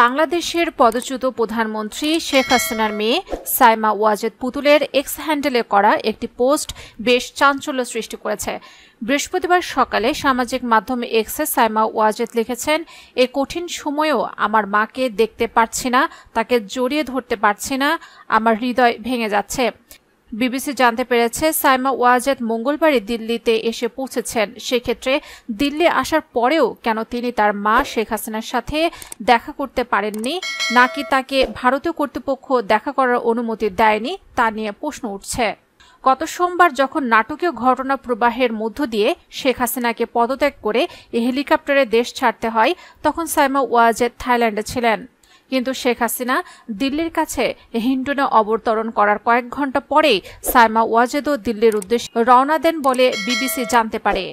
বাংলাদেশের পদচ্যুত প্রধানমন্ত্রী শেখ হাসিনার মেয়ে সাইমা ওয়াজেদ পুতুলের এক্স হ্যান্ডেলে করা একটি পোস্ট বেশ চাঞ্চল্য সৃষ্টি করেছে। বৃহস্পতিবার সকালে সামাজিক মাধ্যমে এক্সে সাইমা ওয়াজেদ লিখেছেন, এই কঠিন সময়েও আমার মাকে দেখতে পারছি না, তাকে জড়িয়ে ধরতে পারছি না, আমার হৃদয় ভেঙে যাচ্ছে। বিবিসি জানতে পেরেছে সাইমা ওয়াজেদ মঙ্গলবারই দিল্লিতে এসে পৌঁছেছেন। সেক্ষেত্রে দিল্লি আসার পরেও কেন তিনি তার মা শেখ হাসিনার সাথে দেখা করতে পারেননি, নাকি তাকে ভারতীয় কর্তৃপক্ষ দেখা করার অনুমতি দেয়নি তা নিয়ে প্রশ্ন উঠছে। গত সোমবার যখন নাটকীয় ঘটনা প্রবাহের মধ্য দিয়ে শেখ হাসিনাকে পদত্যাগ করে হেলিকপ্টারে দেশ ছাড়তে হয়, তখন সাইমা ওয়াজেদ থাইল্যান্ডে ছিলেন। কিন্তু শেখ হাসিনা দিল্লির কাছে হিন্ডনে অবতরণ করার কয়েক ঘন্টা পরেই সাইমা ওয়াজেদও দিল্লির উদ্দেশ্যে রওনা দেন বলে বিবিসি জানতে পারে।